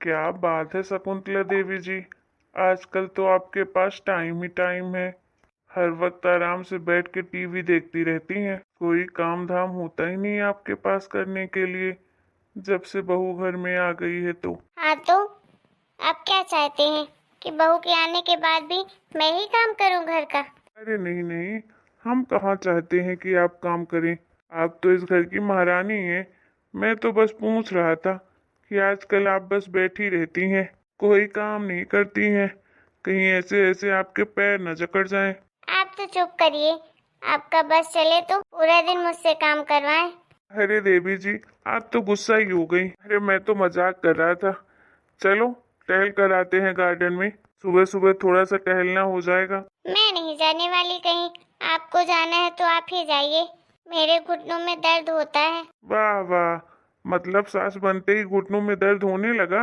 क्या बात है शकुंतला देवी जी। आजकल तो आपके पास टाइम ही टाइम है। हर वक्त आराम से बैठ के टीवी देखती रहती हैं। कोई काम धाम होता ही नहीं आपके पास करने के लिए, जब से बहू घर में आ गई है तो। हाँ तो आप क्या चाहते हैं कि बहू के आने के बाद भी मैं ही काम करूं घर का? अरे नहीं नहीं, हम कहाँ चाहते हैं कि आप काम करें। आप तो इस घर की महारानी हैं। मैं तो बस पूछ रहा था कि आजकल आप बस बैठी रहती हैं, कोई काम नहीं करती हैं। कहीं ऐसे ऐसे आपके पैर न जकड़ जाएं। आप तो चुप करिए। आपका बस चले तो पूरा दिन मुझसे काम करवाएं। अरे देवी जी, आप तो गुस्सा ही हो गई। अरे मैं तो मजाक कर रहा था। चलो टहल कर आते हैं गार्डन में। सुबह सुबह थोड़ा सा टहलना हो जाएगा। मैं नहीं जाने वाली कहीं। आपको जाना है तो आप ही जाइए। मेरे घुटनों में दर्द होता है। वाह वाह, मतलब सास बनते ही घुटनों में दर्द होने लगा।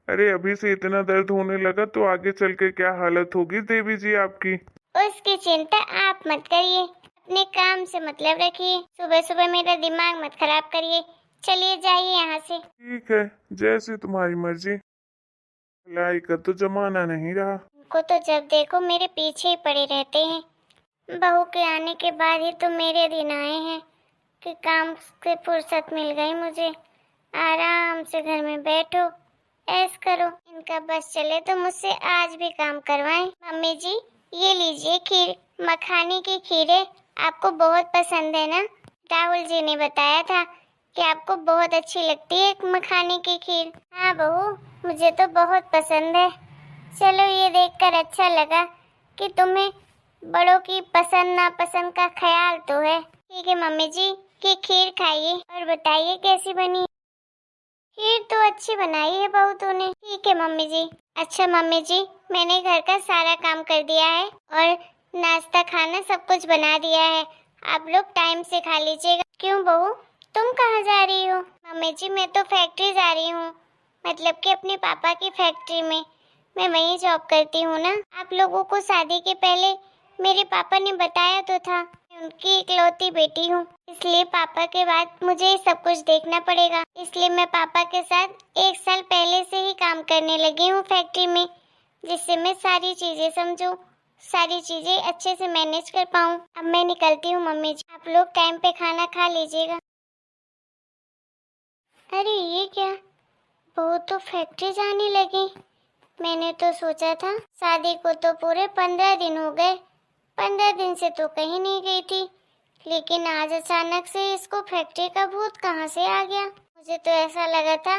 अरे अभी से इतना दर्द होने लगा तो आगे चल के क्या हालत होगी देवी जी आपकी। उसकी चिंता आप मत करिए। अपने काम से मतलब रखिए। सुबह सुबह मेरा दिमाग मत खराब करिए। चलिए जाइए यहाँ से। ठीक है, जैसी तुम्हारी मर्जी। भलाई का तो जमाना नहीं रहा। उनको तो जब देखो मेरे पीछे ही पड़े रहते हैं। बहू के आने के बाद ही तो मेरे दिन आए हैं कि काम से फुर्सत मिल गई मुझे। आराम से घर में बैठो, ऐस करो। इनका बस चले तो मुझसे आज भी काम करवाएं। मम्मी जी, ये लीजिए खीर। मखाने की खीर है। आपको बहुत पसंद है ना? राहुल जी ने बताया था कि आपको बहुत अच्छी लगती है मखाने की खीर। हाँ बहू, मुझे तो बहुत पसंद है। चलो ये देखकर अच्छा लगा कि तुम्हें बड़ों की पसंद नापसंद का ख्याल तो है। ठीक है मम्मी जी, की खीर खाइए और बताइए कैसी बनी। खीर तो अच्छी बनाई है बहू तूने। ठीक है मम्मी जी। अच्छा मम्मी जी, मैंने घर का सारा काम कर दिया है और नाश्ता खाना सब कुछ बना दिया है। आप लोग टाइम से खा लीजिएगा। क्यों बहू, तुम कहाँ जा रही हो? मम्मी जी मैं तो फैक्ट्री जा रही हूँ, मतलब कि अपने पापा की फैक्ट्री में। मैं वहीं जॉब करती हूँ ना। आप लोगों को शादी के पहले मेरे पापा ने बताया तो था। मैं उनकी इकलौती बेटी हूँ, इसलिए पापा के बाद मुझे सब कुछ देखना पड़ेगा। इसलिए मैं पापा के साथ 1 साल पहले से ही काम करने लगी हूँ फैक्ट्री में, जिससे मैं सारी चीजें समझूं, सारी चीजें अच्छे से मैनेज कर पाऊँ। अब मैं निकलती हूँ मम्मी जी, आप लोग टाइम पे खाना खा लीजिएगा। अरे ये क्या, बहू तो फैक्ट्री जाने लगी। मैंने तो सोचा था शादी को तो पूरे 15 दिन हो गए, 15 दिन से तो कहीं नहीं गई थी। लेकिन आज अचानक से इसको फैक्ट्री का भूत कहाँ से आ गया? मुझे तो ऐसा लगा था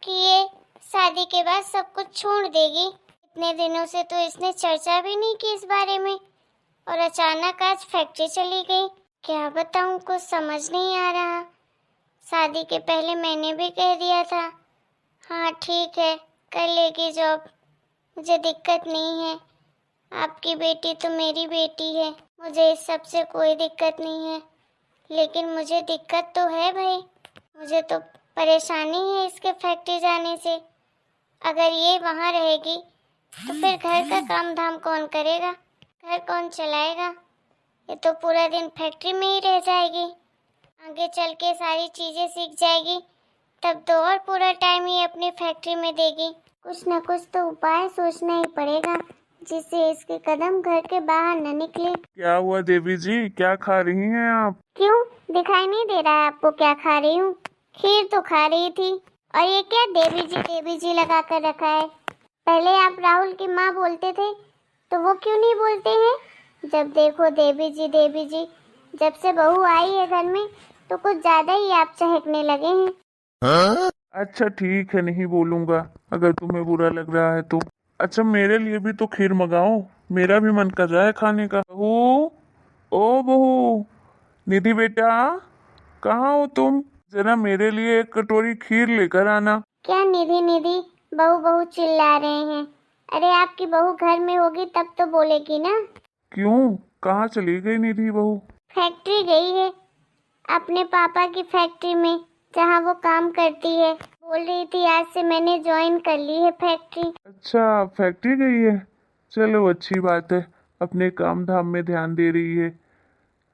कि ये शादी के बाद सब कुछ छोड़ देगी। इतने दिनों से तो इसने चर्चा भी नहीं की इस बारे में, और अचानक आज फैक्ट्री चली गई। क्या बताऊँ, कुछ समझ नहीं आ रहा। शादी के पहले मैंने भी कह दिया था हाँ ठीक है कर लेगी जॉब, मुझे दिक्कत नहीं है। आपकी बेटी तो मेरी बेटी है, मुझे इस सब से कोई दिक्कत नहीं है। लेकिन मुझे दिक्कत तो है भाई, मुझे तो परेशानी है इसके फैक्ट्री जाने से। अगर ये वहाँ रहेगी तो फिर घर का काम धाम कौन करेगा, घर कौन चलाएगा? ये तो पूरा दिन फैक्ट्री में ही रह जाएगी। आगे चल के सारी चीजें सीख जाएगी, तब तो और पूरा टाइम ही अपनी फैक्ट्री में देगी। कुछ न कुछ तो उपाय सोचना ही पड़ेगा जिससे इसके कदम घर के बाहर न निकले। क्या हुआ देवी जी, क्या खा रही हैं आप? क्यों, दिखाई नहीं दे रहा है आपको क्या खा रही हूँ? खीर तो खा रही थी। और ये क्या देवी जी लगा कर रखा है? पहले आप राहुल की माँ बोलते थे, तो वो क्यों नहीं बोलते हैं? जब देखो देवी जी। जब से बहू आई है घर में तो कुछ ज्यादा ही आप चहकने लगे हैं। हाँ? अच्छा ठीक है, नहीं बोलूंगा अगर तुम्हें बुरा लग रहा है तो। अच्छा मेरे लिए भी तो खीर मंगाओ, मेरा भी मन कर रहा है खाने का। बहू, ओ बहू, निधि बेटा, कहाँ हो तुम? जरा मेरे लिए एक कटोरी खीर लेकर आना। क्या निधि बहू बहू चिल्ला रहे हैं? अरे आपकी बहू घर में होगी तब तो बोलेगी ना। क्यों, कहाँ चली गई निधि बहू? फैक्ट्री गई है, अपने पापा की फैक्ट्री में जहाँ वो काम करती है। बोल रही थी आज से मैंने ज्वाइन कर ली है फैक्ट्री। अच्छा फैक्ट्री गई है, चलो अच्छी बात है, अपने काम धाम में ध्यान दे रही है।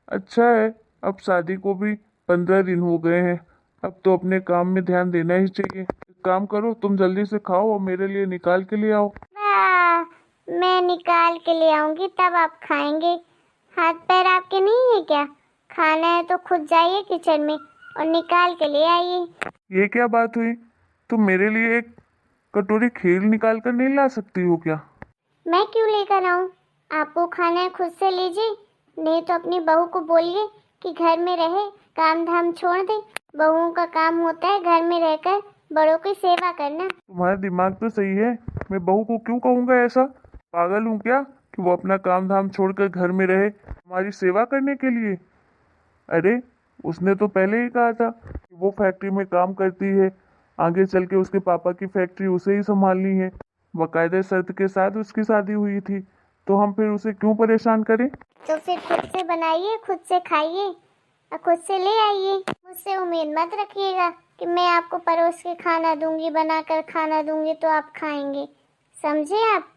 अच्छा है, अब शादी को भी 15 दिन हो गए हैं, अब तो अपने काम में ध्यान देना ही चाहिए। एक काम करो, तुम जल्दी से खाओ और मेरे लिए निकाल के ले आओ। वाह, मैं निकाल के ले आऊंगी तब आप खाएंगे। हाथ पैर आपके नहीं है क्या? खाना है तो खुद जाइए किचन में और निकाल के ले आइए। ये क्या बात हुई? तुम मेरे लिए एक कटोरी खीर निकाल कर नहीं ला सकती हो क्या? मैं क्यों लेकर आऊं? आपको खाना है खुद से लीजिए, नहीं तो अपनी बहू को बोलिए कि घर में रहे, काम धाम छोड़ दे। बहुओं का काम होता है घर में रहकर बड़ों की सेवा करना। तुम्हारा दिमाग तो सही है, मैं बहू को क्यों कहूँगा ऐसा? पागल हूँ क्या कि वो अपना काम धाम छोड़कर घर में रहे हमारी सेवा करने के लिए? अरे उसने तो पहले ही कहा था कि वो फैक्ट्री में काम करती है, आगे चल के उसके पापा की फैक्ट्री उसे ही संभालनी है। बाकायदा शर्त के साथ उसकी शादी हुई थी, तो हम फिर उसे क्यों परेशान करें? तो फिर खुद से बनाइए, खुद से खाइए और खुद से ले आइए। मुझसे उम्मीद मत रखिएगा कि मैं आपको परोस के खाना दूंगी, बनाकर खाना दूंगी तो आप खाएंगे। समझे आप?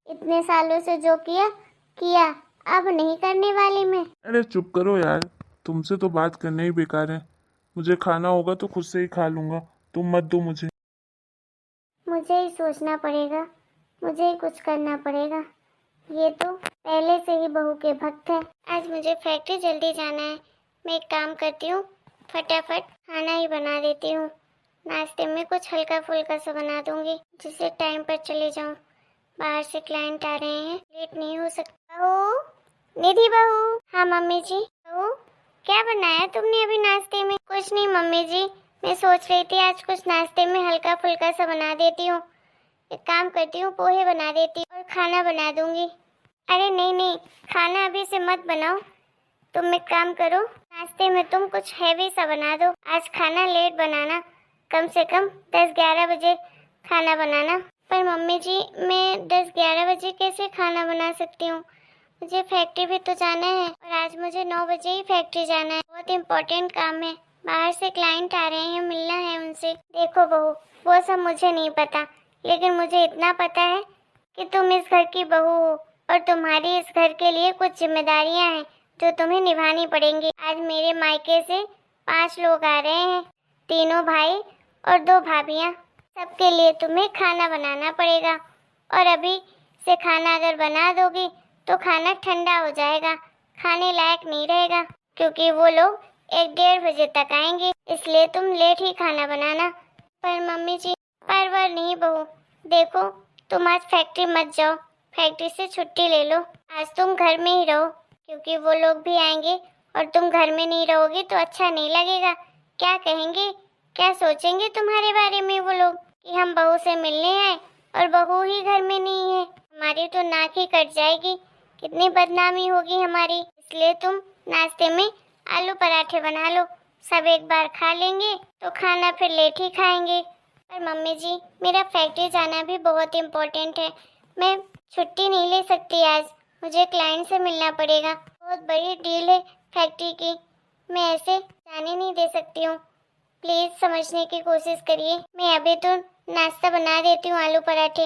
इतने सालों से जो किया किया, अब नहीं करने वाली मैं। अरे चुप करो यार, तुमसे तो बात करना ही बेकार है। मुझे खाना होगा तो खुद से ही खा लूंगा, तुम मत दो मुझे। मुझे ही सोचना पड़ेगा, मुझे ही कुछ करना पड़ेगा। ये तो पहले से ही बहू के भक्त है। आज मुझे फैक्ट्री जल्दी जाना है। मैं एक काम करती हूँ, फटाफट खाना ही बना देती हूँ। नाश्ते में कुछ हल्का फुल्का सा बना दूंगी जिससे टाइम पर चले जाऊँ। बाहर से क्लाइंट आ रहे हैं, लेट नहीं हो सकता। बहू, निधि बहू। हाँ मम्मी जी। बहू, क्या बनाया तुमने अभी नाश्ते में? कुछ नहीं मम्मी जी, मैं सोच रही थी आज कुछ नाश्ते में हल्का फुल्का सा बना देती हूँ। एक काम करती हूँ, पोहे बना देती हूँ और खाना बना दूंगी। अरे नहीं नहीं, खाना अभी से मत बनाओ। तुम एक काम करो, नाश्ते में तुम कुछ हैवी सा बना दो। आज खाना लेट बनाना, कम से कम 10-11 बजे खाना बनाना। पर मम्मी जी, मैं 10-11 बजे कैसे खाना बना सकती हूँ? मुझे फैक्ट्री भी तो जाना है और आज मुझे 9 बजे ही फैक्ट्री जाना है। बहुत इम्पोर्टेंट काम है, बाहर से क्लाइंट आ रहे हैं, मिलना है उनसे। देखो बहू, वो सब मुझे नहीं पता, लेकिन मुझे इतना पता है कि तुम इस घर की बहू हो और तुम्हारी इस घर के लिए कुछ जिम्मेदारियां हैं जो तुम्हें निभानी पड़ेंगी। आज मेरे मायके से 5 लोग आ रहे हैं, 3 भाई और 2 भाभियां। सबके लिए तुम्हें खाना बनाना पड़ेगा और अभी से खाना अगर बना दोगी तो खाना ठंडा हो जाएगा, खाने लायक नहीं रहेगा, क्योंकि वो लोग 1-1:30 बजे तक आएंगे। इसलिए तुम लेट ही खाना बनाना। पर मम्मी जी, परवर नहीं बहू, देखो तुम आज फैक्ट्री मत जाओ, फैक्ट्री से छुट्टी ले लो। आज तुम घर में ही रहो, क्योंकि वो लोग भी आएंगे और तुम घर में नहीं रहोगी तो अच्छा नहीं लगेगा। क्या कहेंगे, क्या सोचेंगे तुम्हारे बारे में वो लोग कि हम बहू से मिलने आए और बहू ही घर में नहीं है? हमारी तो नाक ही कट जाएगी, कितनी बदनामी होगी हमारी। इसलिए तुम नाश्ते में आलू पराठे बना लो, सब एक बार खा लेंगे तो खाना फिर लेट ही खाएंगे। पर मम्मी जी, मेरा फैक्ट्री जाना भी बहुत इम्पोर्टेंट है, मैं छुट्टी नहीं ले सकती आज, मुझे क्लाइंट से मिलना पड़ेगा। बहुत बड़ी डील है फैक्ट्री की, मैं ऐसे जाने नहीं दे सकती हूँ। प्लीज समझने की कोशिश करिए। मैं अभी तो नाश्ता बना देती हूँ, आलू पराठे,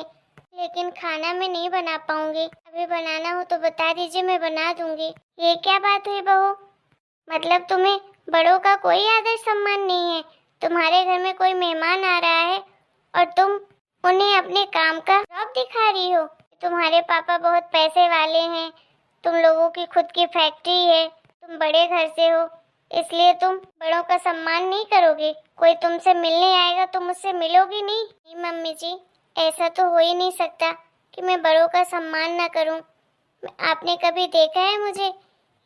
लेकिन खाना मैं नहीं बना पाऊंगी। अभी बनाना हो तो बता दीजिए, मैं बना दूंगी। ये क्या बात हुई बहू? मतलब तुम्हें बड़ों का कोई आदर सम्मान नहीं है? तुम्हारे घर में कोई मेहमान आ रहा है और तुम उन्हें अपने काम का जॉब दिखा रही हो? तुम्हारे पापा बहुत पैसे वाले हैं, तुम लोगों की खुद की फैक्ट्री है, तुम बड़े घर से हो, इसलिए तुम बड़ों का सम्मान नहीं करोगे। कोई तुमसे मिलने आएगा तो मुझसे मिलोगी नहीं? नहीं मम्मी जी, ऐसा तो हो ही नहीं सकता कि मैं बड़ों का सम्मान न करूं। आपने कभी देखा है मुझे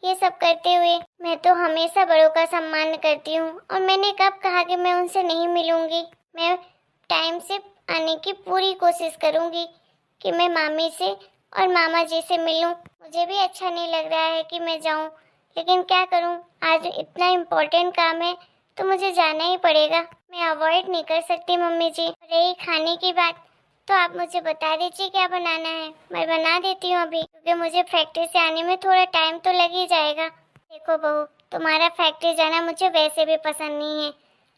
ये सब करते हुए? मैं तो हमेशा बड़ों का सम्मान करती हूँ और मैंने कब कहा कि मैं उनसे नहीं मिलूंगी? मैं टाइम से आने की पूरी कोशिश करूंगी कि मैं मामी से और मामा जी से मिलूं। मुझे भी अच्छा नहीं लग रहा है कि मैं जाऊं, लेकिन क्या करूं, आज इतना इम्पोर्टेंट काम है तो मुझे जाना ही पड़ेगा। मैं अवॉइड नहीं कर सकती मम्मी जी। रही खाने की बात, तो आप मुझे बता दीजिए क्या बनाना है, मैं बना देती हूँ अभी, क्योंकि मुझे फैक्ट्री से आने में थोड़ा टाइम तो लग ही जाएगा। देखो बहू, तुम्हारा फैक्ट्री जाना मुझे वैसे भी पसंद नहीं है।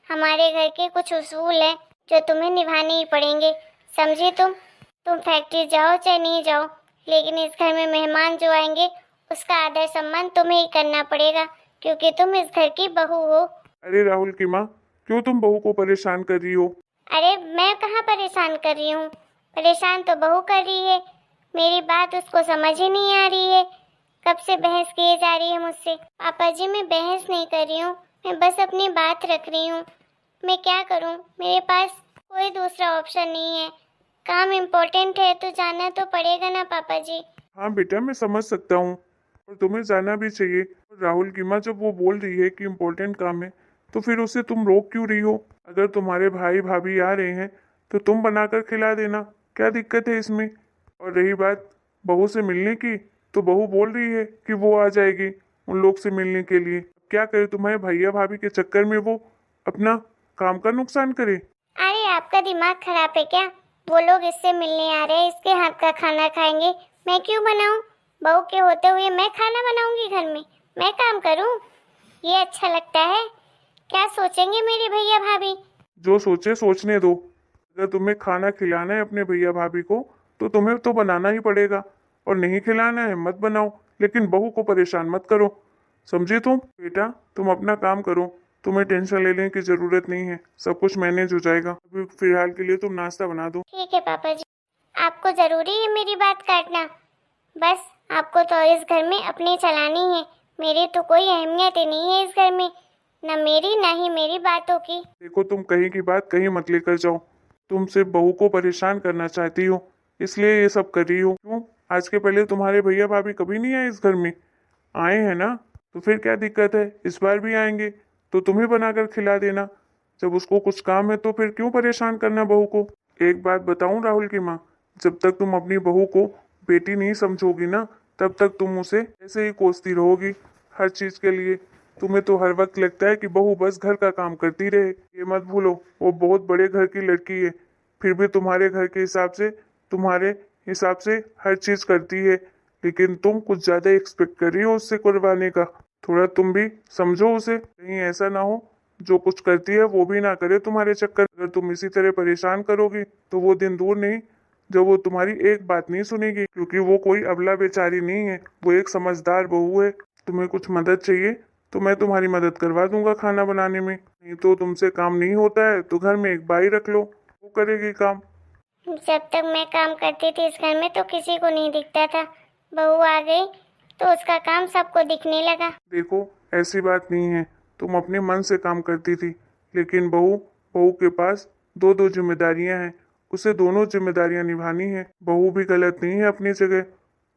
हमारे घर के कुछ उसूल है जो तुम्हें निभाने ही पड़ेंगे, समझी? तुम फैक्ट्री जाओ चाहे नहीं जाओ, लेकिन इस घर में मेहमान जो आएंगे उसका आदर सम्मान तुम्हें ही करना पड़ेगा, क्योंकि तुम इस घर की बहू हो। अरे राहुल की माँ, क्यों तुम बहू को परेशान कर रही हो? अरे मैं कहाँ परेशान कर रही हूँ, परेशान तो बहू कर रही है। मेरी बात उसको समझ ही नहीं आ रही है, कब से बहस किए जा रही है मुझसे। पापा जी मैं बहस नहीं कर रही हूँ, मैं बस अपनी बात रख रही हूँ। मैं क्या करूँ, मेरे पास कोई दूसरा ऑप्शन नहीं है। काम इम्पोर्टेंट है तो जाना तो पड़ेगा ना पापा जी। हाँ बेटा, मैं समझ सकता हूँ और तुम्हें जाना भी चाहिए। राहुल की माँ जब वो बोल रही है कि इम्पोर्टेंट काम है, तो फिर उसे तुम रोक क्यों रही हो? अगर तुम्हारे भाई भाभी आ रहे हैं तो तुम बनाकर खिला देना, क्या दिक्कत है इसमें? और रही बात बहू से मिलने की, तो बहू बोल रही है कि वो आ जाएगी उन लोग से मिलने के लिए। क्या करे, तुम्हारे भैया भाभी के चक्कर में वो अपना काम का नुकसान करे? अरे आपका दिमाग खराब है क्या? वो लोग इससे मिलने आ रहे हैं, इसके हाथ का खाना खाएंगे, मैं क्यों बनाऊं? बहू के होते हुए मैं खाना बनाऊंगी घर में, मैं काम करूं? ये अच्छा लगता है? क्या सोचेंगे मेरे भैया भाभी? जो सोचे सोचने दो। अगर तुम्हें खाना खिलाना है अपने भैया भाभी को, तो तुम्हें तो बनाना ही पड़ेगा। और नहीं खिलाना है मत बनाओ, लेकिन बहू को परेशान मत करो। समझे तुम? बेटा तुम अपना काम करो, तुम्हें टेंशन लेने की जरूरत नहीं है, सब कुछ मैनेज हो जाएगा। अभी फिलहाल के लिए तुम नाश्ता बना दो। ठीक है पापा जी। आपको जरूरी है मेरी बात काटना? बस आपको तो इस घर में अपनी चलानी है, मेरी तो कोई अहमियत ही नहीं है इस घर में, न मेरी न ही मेरी बातों की। देखो, तुम कहीं की बात कहीं मत लेकर जाओ। तुम सिर्फ बहू को परेशान करना चाहती हो, इसलिए ये सब कर रही हो। क्यों? आज के पहले तुम्हारे भैया भाभी कभी नहीं आए इस घर में? आए हैं ना, तो फिर क्या दिक्कत है? इस बार भी आएंगे तो तुम्हें बनाकर खिला देना। जब उसको कुछ काम है तो फिर क्यों परेशान करना बहू को? एक बात बताऊं राहुल की माँ, जब तक तुम अपनी बहू को बेटी नहीं समझोगी ना, तब तक तुम उसे ऐसे ही कोसती रहोगी हर चीज के लिए। तुम्हें तो हर वक्त लगता है कि बहू बस घर का काम करती रहे। ये मत भूलो, वो बहुत बड़े घर की लड़की है, फिर भी तुम्हारे घर के तुम्हारे हिसाब से हर चीज करती है। लेकिन तुम कुछ ज्यादा एक्सपेक्ट कर रही हो उससे करवाने का। थोड़ा तुम भी समझो उसे, कहीं ऐसा ना हो जो कुछ करती है वो भी ना करे तुम्हारे चक्कर। अगर तुम इसी तरह परेशान करोगी तो वो दिन दूर नहीं जब वो तुम्हारी एक बात नहीं सुनेगी, क्योंकि वो कोई अबला बेचारी नहीं है, वो एक समझदार बहू है। तुम्हें कुछ मदद चाहिए तो मैं तुम्हारी मदद करवा दूंगा खाना बनाने में। नहीं तो तुमसे काम नहीं होता है तो घर में एक बाई रख लो, वो करेगी काम। जब तक मैं काम करती थी इस घर में तो किसी को नहीं दिखता था, बहू आ गई तो उसका काम सबको दिखने लगा। देखो, ऐसी बात नहीं है, तुम अपने मन से काम करती थी, लेकिन बहू बहू के पास दो दो जिम्मेदारियां हैं, उसे दोनों जिम्मेदारियां निभानी है। बहू भी गलत नहीं है अपनी जगह,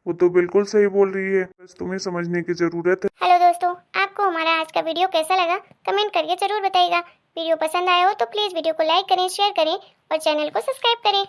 वो तो बिल्कुल सही बोल रही है, बस तुम्हें समझने की जरूरत है। हेलो दोस्तों, आपको हमारा आज का वीडियो कैसा लगा कमेंट करके जरूर बताइएगा। वीडियो पसंद आया हो तो प्लीज़ वीडियो को लाइक करें, शेयर करें और चैनल को सब्सक्राइब करें।